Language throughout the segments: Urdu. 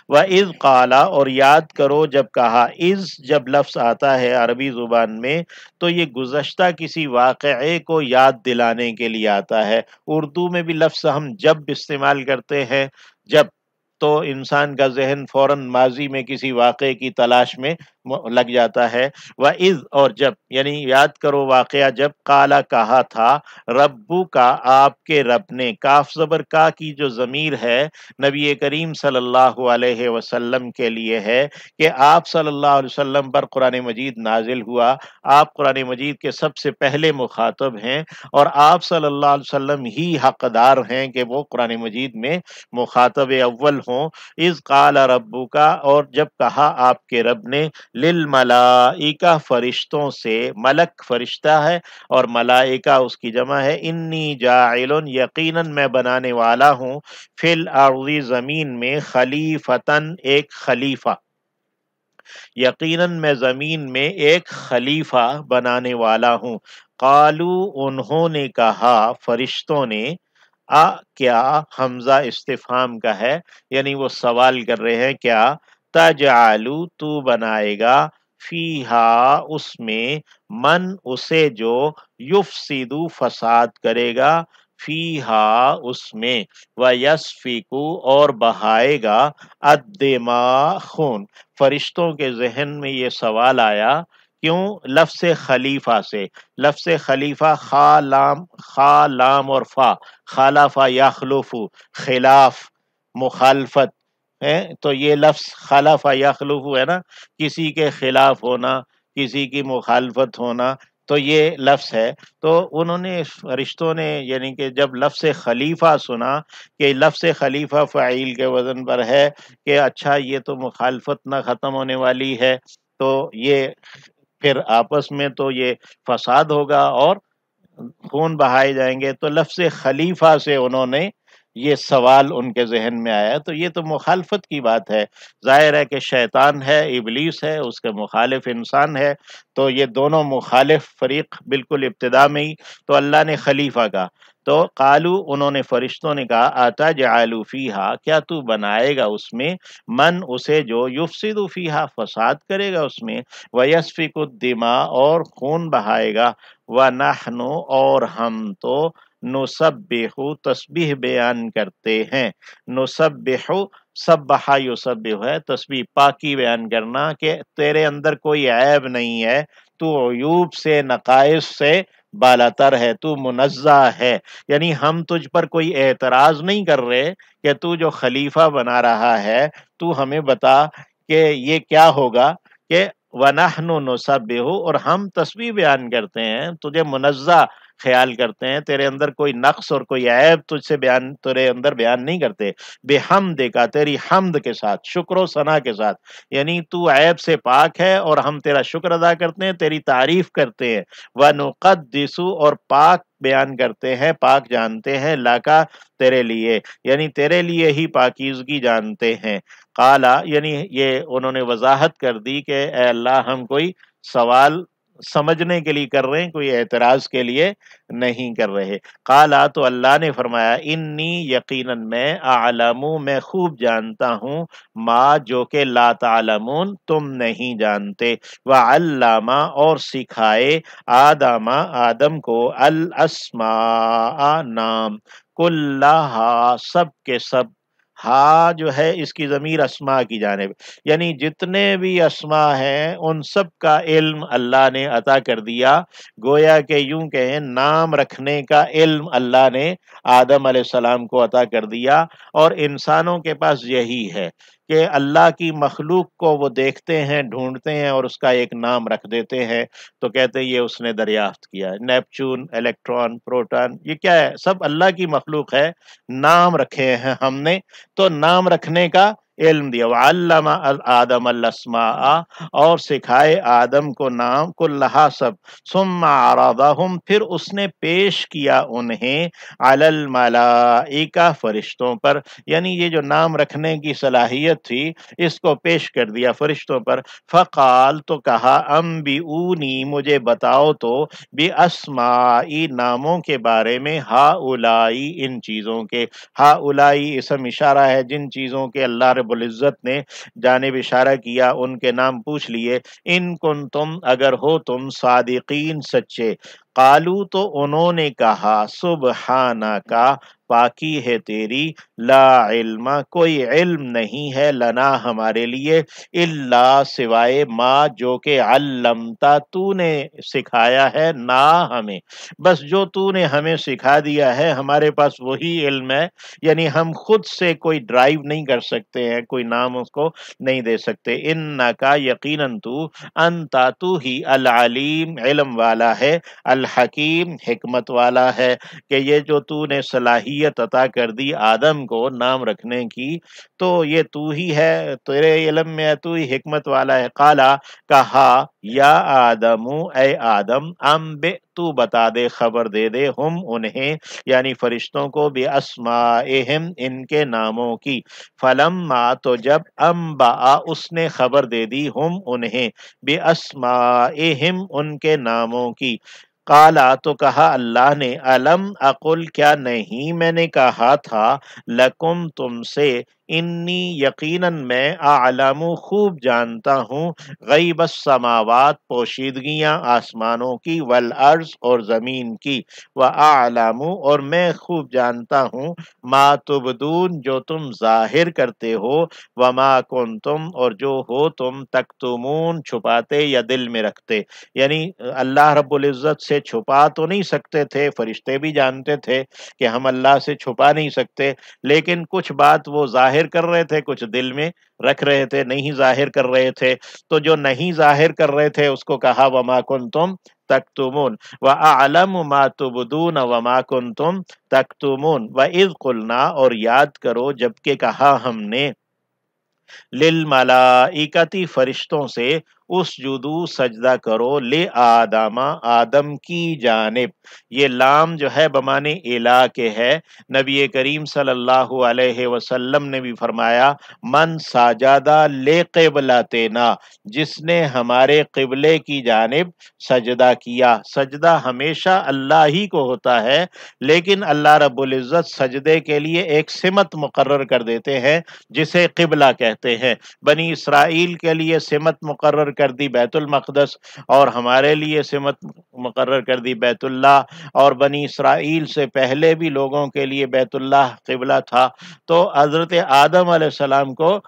وَإِذْ قَالَ، اور یاد کرو جب کہا. اذ جب لفظ آتا ہے عربی زبان میں تو یہ گزشتہ کسی واقعے کو یاد دلانے کے لیے آتا ہے. اردو میں بھی لفظ ہم جب استعمال کرتے ہیں، جب، تو انسان کا ذہن فوراً ماضی میں کسی واقعے کی تلاش میں لگ جاتا ہے. وَإِذْ، اور جب، یعنی یاد کرو واقعہ جب قالا کہا تھا ربو کا، آپ کے رب نے. کاف زبر کا کی جو ضمیر ہے نبی کریم صلی اللہ علیہ وسلم کے لیے ہے کہ آپ صلی اللہ علیہ وسلم پر قرآن مجید نازل ہوا. آپ قرآن مجید کے سب سے پہلے مخاطب ہیں اور آپ صلی اللہ علیہ وسلم ہی حقدار ہیں کہ وہ قرآن مجید میں مخاطب اول ہوں. اذ قال ربک، اور جب کہا آپ کے رب نے، للملائکہ فرشتوں سے. ملک فرشتہ ہے اور ملائکہ اس کی جمع ہے. انی جاعل، یقیناً میں بنانے والا ہوں، فی الارض زمین میں، خلیفتن ایک خلیفہ. یقیناً میں زمین میں ایک خلیفہ بنانے والا ہوں. قالو، انہوں نے کہا، فرشتوں نے. کیا حمزہ استفہام کا ہے، یعنی وہ سوال کر رہے ہیں کیا. تجعلو، تو بنائے گا، فیہا اس میں، من اسے جو، یفسدو فساد کرے گا، فیہا اس میں، ویسفکو اور بہائے گا، الدماء خون. فرشتوں کے ذہن میں یہ سوال آیا کیوں؟ لفظ خلیفہ سے. لفظ خلیفہ خا لام اور فا، خالف یخلف، خلاف، مخالفت ہے. تو یہ لفظ خالف یخلف ہے نا، کسی کے خلاف ہونا، کسی کی مخالفت ہونا، تو یہ لفظ ہے. تو انہوں نے، فرشتوں نے، یعنی کہ جب لفظ خلیفہ سنا کہ لفظ خلیفہ فعیل کے وزن پر ہے کہ اچھا یہ تو مخالفت نہ ختم ہونے والی ہے، تو یہ پھر آپس میں تو یہ فساد ہوگا اور خون بہائے جائیں گے. تو لفظ خلیفہ سے انہوں نے یہ سوال ان کے ذہن میں آیا. تو یہ تو مخالفت کی بات ہے. ظاہر ہے کہ شیطان ہے، ابلیس ہے، اس کے مخالف انسان ہے، تو یہ دونوں مخالف فریق بالکل ابتدا میں ہی. تو اللہ نے خلیفہ کہا. تو قالو، انہوں نے، فرشتوں نے کہا، اتجعل فیہا، کیا تو بنائے گا اس میں، من اسے جو، یفسد فیہا فساد کرے گا اس میں، ویسفک الدماء اور خون بہائے گا، ونحن اور ہم تو، نسبح تسبیح بیان کرتے ہیں. نسبح، سبح یسبح ہے تسبیح، پاکی بیان کرنا کہ تیرے اندر کوئی عیب نہیں ہے، تو عیوب سے، نقائص سے بالاتر ہے، تو منزہ ہے. یعنی ہم تجھ پر کوئی اعتراض نہیں کر رہے کہ تو جو خلیفہ بنا رہا ہے تو ہمیں بتا کہ یہ کیا ہوگا، کہ وَنَحْنُ نُسَبِّحُ، اور ہم تسبیح بیان کرتے ہیں، تجھے منزہ خیال کرتے ہیں، تیرے اندر کوئی نقص اور کوئی عیب تجھ سے بیان، تیرے اندر بیان نہیں کرتے. بحمدک، تیری حمد کے ساتھ، شکر و ثنا کے ساتھ، یعنی تو عیب سے پاک ہے اور ہم تیرا شکر ادا کرتے ہیں، تیری تعریف کرتے ہیں. وَنُقَدِّسُ، اور پاک بیان کرتے ہیں، پاک جانتے ہیں، لاکا تیرے لیے، یعنی تیرے لیے ہی پاکیزگی جانتے ہیں. قالا، یعنی یہ انہوں نے وضاحت کر دی کہ اے اللہ ہم کوئی سوال سمجھنے کے لیے کر رہے ہیں، کوئی اعتراض کے لیے نہیں کر رہے. قالا، تو اللہ نے فرمایا، انی یقیناً میں، اعلم میں خوب جانتا ہوں، ما جو کہ لا تعلمون تم نہیں جانتے. وعلم اور سکھائے، آدم آدم کو، الاسماء نام، کلہا سب کے سب. ہا جو ہے اس کی ضمیر اسماء کی جانب، یعنی جتنے بھی اسماء ہیں ان سب کا علم اللہ نے عطا کر دیا. گویا کہ یوں کہیں نام رکھنے کا علم اللہ نے آدم علیہ السلام کو عطا کر دیا. اور انسانوں کے پاس یہی ہے کہ اللہ کی مخلوق کو وہ دیکھتے ہیں، ڈھونڈتے ہیں اور اس کا ایک نام رکھ دیتے ہیں، تو کہتے ہیں یہ اس نے دریافت کیا. نیپچون، الیکٹران، پروٹون، یہ کیا ہے؟ سب اللہ کی مخلوق ہے، نام رکھے ہیں ہم نے، تو نام رکھنے کا علم دیا. وعلم آدم الاسماء، اور سکھائے آدم کو نام، کلہا سب. ثم عرضہم، پھر اس نے پیش کیا انہیں، علی الملائکہ فرشتوں پر، یعنی یہ جو نام رکھنے کی صلاحیت تھی اس کو پیش کر دیا فرشتوں پر. فقال، تو کہا، انبئونی مجھے بتاؤ تو، باسمائی ناموں کے بارے میں، ہؤلائی ان چیزوں کے. ہؤلائی اسم اشارہ ہے جن چیزوں کے اللہ رب رب العزت نے جانب اشارہ کیا، ان کے نام پوچھ لیے، ان کنتم اگر ہو تم صادقین سچے، قالو تو انہوں نے کہا، سبحانکا پاکی ہے تیری، لا علم کوئی علم نہیں ہے، لنا ہمارے لیے، الا سوائے ما جو کہ علمتا تو نے سکھایا ہے، نا ہمیں، بس جو تو نے ہمیں سکھا دیا ہے ہمارے پاس وہی علم ہے، یعنی ہم خود سے کوئی ڈرائیو نہیں کر سکتے ہیں، کوئی نام اس کو نہیں دے سکتے، انکا یقیناً تو، انتا تو ہی العلیم علم والا ہے، الحکیم حکمت والا ہے، کہ یہ جو تو نے صلاحیت عطا کر دی آدم کو نام رکھنے کی، تو یہ تو ہی ہے، تیرے علم میں ہے، تو ہی حکمت والا ہے۔ قالا کہا، یا آدم اے آدم، تو بتا دے، خبر دے دے، ہم انہیں یعنی فرشتوں کو، بے اسمائہم ان کے ناموں کی، فلما تو جب انبأ اس نے خبر دے دی، ہم انہیں بے اسمائہم ان کے ناموں کی، قالا تو کہا اللہ نے، الم اقل کیا نہیں میں نے کہا تھا، لکم تم سے، انی یقیناً میں، اعلم خوب جانتا ہوں، غیب السماوات پوشیدگیاں آسمانوں کی، والارض اور زمین کی، واعلم اور میں خوب جانتا ہوں، ما تبدون جو تم ظاہر کرتے ہو، وما کنتم اور جو ہو تم تکتمون چھپاتے یا دل میں رکھتے، یعنی اللہ رب العزت سے چھپا تو نہیں سکتے تھے، فرشتے بھی جانتے تھے کہ ہم اللہ سے چھپا نہیں سکتے، لیکن کچھ بات وہ ظاہر کر رہے تھے، کچھ دل میں رکھ رہے تھے، نہیں ظاہر کر رہے تھے، تو جو نہیں ظاہر کر رہے تھے اس کو کہا وما کنتم تکتمون، وَأَعْلَمُ مَا تُبْدُونَ وَمَا كُنْتُمْ تَكْتُمُونَ، وَإِذْ قُلْنَا اور یاد کرو جبکہ کہا ہم نے، للملائکتی فرشتوں سے، اسجدو سجدہ کرو، لآدم آدم کی جانب، یہ لام جو ہے بمانے الہ کے ہے، نبی کریم صلی اللہ علیہ وسلم نے بھی فرمایا، من ساجدہ لقبلتنا، جس نے ہمارے قبلے کی جانب سجدہ کیا، سجدہ ہمیشہ اللہ ہی کو ہوتا ہے، لیکن اللہ رب العزت سجدے کے لیے ایک سمت مقرر کر دیتے ہیں جسے قبلہ کہتے ہیں، بنی اسرائیل کے لیے سمت مقرر کر دی بیت المقدس، اور ہمارے لیے سمت مقرر کر دی بیت اللہ، اور بنی اسرائیل سے پہلے بھی لوگوں کے لیے بیت اللہ قبلہ تھا، تو حضرت آدم علیہ السلام کو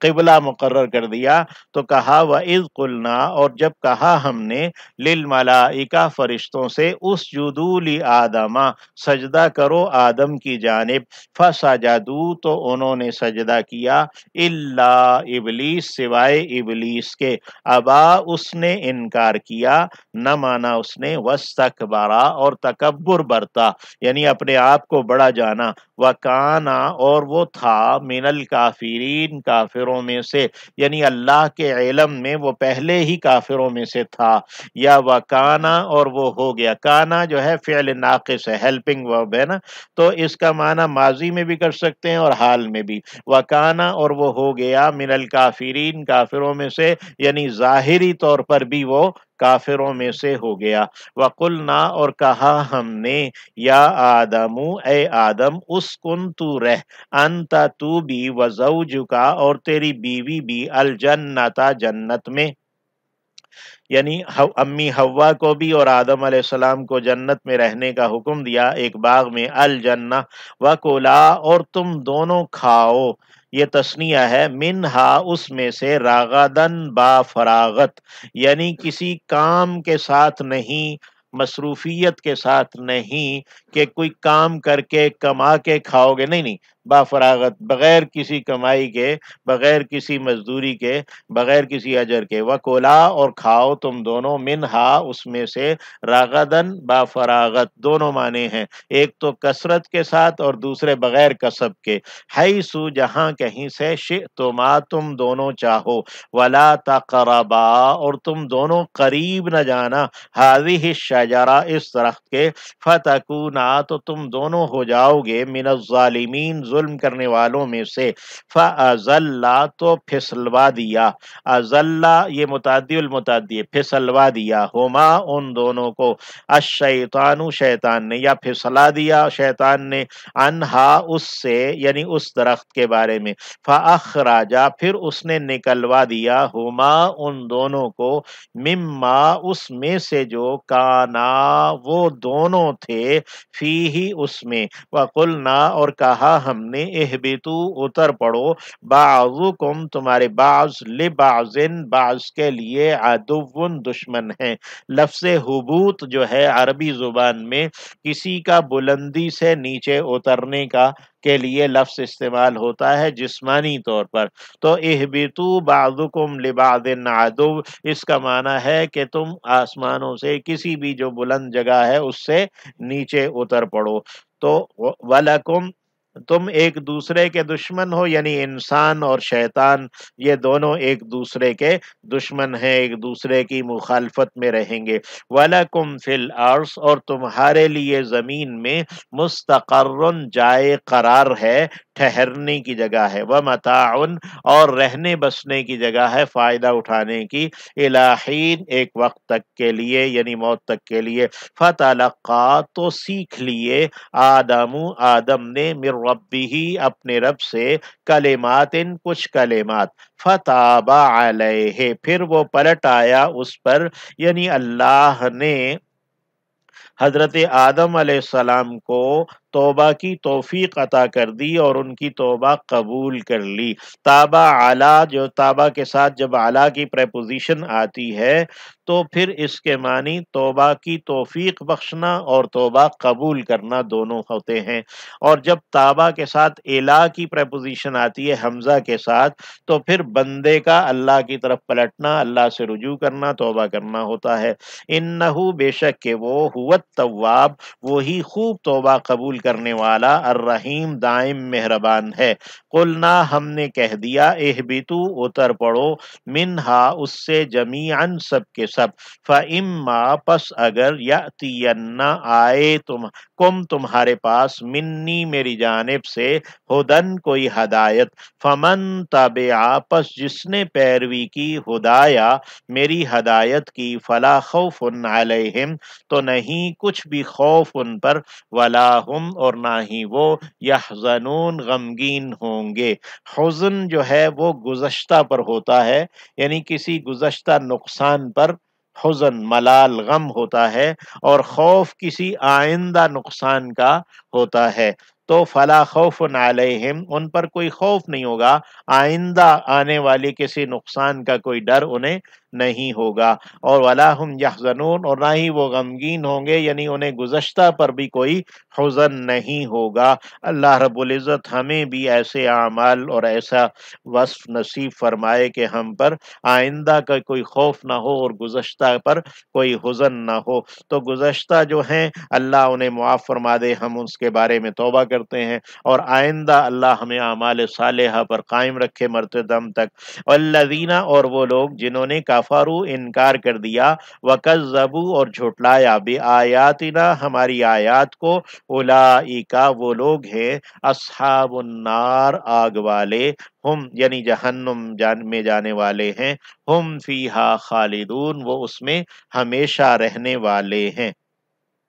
قبلہ مقرر کر دیا، تو کہا وَإِذْ قُلْنَا اور جب کہا ہم نے، للملائکہ فرشتوں سے، اسجدوا لآدم سجدہ کرو آدم کی جانب، فسجدوا تو انہوں نے سجدہ کیا، الا ابلیس سوائے ابلیس کے، ابا اس نے انکار کیا، نہ مانا اس نے، واستکبرا اور تکبر برتا، یعنی اپنے آپ کو بڑا جانا، وکانا اور وہ تھا، من الکافرین کافروں میں سے، یعنی اللہ کے علم میں وہ پہلے ہی کافروں میں سے تھا، یا وکانا اور وہ ہو گیا، کانا جو ہے فعل ناقص ہے، ہیلپنگ ورب ہے نا، تو اس کا معنی ماضی میں بھی کر سکتے ہیں اور حال میں بھی، وکانا اور وہ ہو گیا، من الکافرین کافروں میں سے، یعنی ظاہری طور پر بھی وہ کافروں میں سے ہو گیا، وقلنا اور کہا ہم نے، یا آدم اے آدم، اسکن تو رہ، انت تو بھی، وزوجکا اور تیری بیوی بھی، الجنتا جنت میں، یعنی امی حوا کو بھی اور آدم علیہ السلام کو جنت میں رہنے کا حکم دیا، ایک باغ میں، الجنہ، وکلا اور تم دونوں کھاؤ، یہ تثنیہ ہے، منہا اس میں سے، راغدن با فراغت، یعنی کسی کام کے ساتھ نہیں، مصروفیت کے ساتھ نہیں، کہ کوئی کام کر کے کما کے کھاؤ گے، نہیں نہیں، با فراغت، بغیر کسی کمائی کے، بغیر کسی مزدوری کے، بغیر کسی اجر کے، وکولا اور کھاؤ تم دونوں، منہا اس میں سے، راغدن با فراغت، دونوں معنی ہیں، ایک تو کثرت کے ساتھ اور دوسرے بغیر کسب کے، حیث جہاں کہیں سے، شئتما تم دونوں چاہو، ولا تقربا اور تم دونوں قریب نہ جانا، ہذہ الشجرہ اس درخت کے، فتکونا تو تم دونوں ہو جاؤ گے، من الظالمین ظلم کرنے والوں میں سے، فَأَزَلَّا تو پھسلوا دیا، ازلّا یہ متعدی المتعدی ہے، پھسلوا دیا، ہما ان دونوں کو، الشیطان شیطان نے، یا پھسلا دیا شیطان نے، انہا اس سے یعنی اس درخت کے بارے میں، فَأَخْرَجَا پھر اس نے نکلوا دیا، ہما ان دونوں کو، مما اس میں سے جو، کانا وہ دونوں تھے، فیہی اس میں، وَقُلْنَا اور کہا ہم نے، اہبتو اتر پڑو، بعضکم تمہارے بعض، لبعضن بعض کے لیے، عدوٌ دشمن ہیں۔ لفظ حبوط جو ہے عربی زبان میں کسی کا بلندی سے نیچے اترنے کا کے لیے لفظ استعمال ہوتا ہے جسمانی طور پر، تو اہبتو بعضکم لبعض عدو، اس کا معنی ہے کہ تم آسمانوں سے کسی بھی جو بلند جگہ ہے اس سے نیچے اتر پڑو، تو وَلَکُمْ تم ایک دوسرے کے دشمن ہو، یعنی انسان اور شیطان یہ دونوں ایک دوسرے کے دشمن ہیں، ایک دوسرے کی مخالفت میں رہیں گے۔ وَلَكُمْ فِي الْأَرْضِ اور تمہارے لیے زمین میں، مستقرٌ جائے قرار ہے، ٹھہرنے کی جگہ ہے، وَمَتَاعٌ اور رہنے بسنے کی جگہ ہے، فائدہ اٹھانے کی، إِلَى حِینٍ ایک وقت تک کے لیے یعنی موت تک کے لیے، فَتَلَقَّىٰ تو سیکھ لیے، آدم نے، من ربہ اپنے رب سے، کلمات کچھ کلمات، فتاب علیہ پھر وہ پلٹ آیا اس پر، یعنی اللہ نے حضرت آدم علیہ السلام کو توبہ کی توفیق عطا کر دی اور ان کی توبہ قبول کر لی۔ تابہ علی جو تابہ کے ساتھ جب علی کی پریپوزیشن آتی ہے تو پھر اس کے معنی توبہ کی توفیق بخشنا اور توبہ قبول کرنا دونوں ہوتے ہیں، اور جب تابہ کے ساتھ الی کی پریپوزیشن آتی ہے حمزہ کے ساتھ تو پھر بندے کا اللہ کی طرف پلٹنا، اللہ سے رجوع کرنا، توبہ کرنا ہوتا ہے۔ انہو بے شک کہ وہ، هو التواب وہی خوب توبہ قبول کرنے والا، الرحیم دائم مہربان ہے۔ قلنا ہم نے کہہ دیا، اہبتو اتر پڑو، منہا اس سے، جمیعاً سب کے سب، فاما پس اگر، یاتین آئے تمہارے پاس، منی میری جانب سے، ہدن کوئی ہدایت، فمن تبع پس جس نے پیروی کی، ہدایا میری ہدایت کی، فلا خوف علیہم تو نہیں کچھ بھی خوف ان پر، ولا ہم اور نہ ہی وہ، یحزنون غمگین ہوں گے۔ حزن جو ہے وہ گزشتہ پر ہوتا ہے، یعنی کسی گزشتہ نقصان پر حزن ملال غم ہوتا ہے، اور خوف کسی آئندہ نقصان کا ہوتا ہے، تو فلا خوف علیہم ان پر کوئی خوف نہیں ہوگا، آئندہ آنے والی کسی نقصان کا کوئی ڈر انہیں نہیں ہوگا، اور ولا ہم یحزنون اور نہ ہی وہ غمگین ہوں گے، یعنی انہیں گزشتہ پر بھی کوئی حزن نہیں ہوگا۔ اللہ رب العزت ہمیں بھی ایسے اعمال اور ایسا وصف نصیب فرمائے کہ ہم پر آئندہ کا کوئی خوف نہ ہو اور گزشتہ پر کوئی حزن نہ ہو، تو گزشتہ جو ہیں اللہ انہیں معاف فرما دے، ہم اس کے بارے میں توبہ کرتے ہیں، اور آئندہ اللہ ہمیں اعمال صالحہ پر قائم رکھے مرتے دم تک۔ والذین اور وہ لوگ جنہوں نے کفروا انکار کر دیا، وکذبوا اور جھٹلایا، بآیاتنا ہماری آیات کو، اولئک وہ لوگ ہیں، اصحاب النار آگ والے، ہم یعنی جہنم میں جانے والے ہیں، ہم فیہا خالدون وہ اس میں ہمیشہ رہنے والے ہیں۔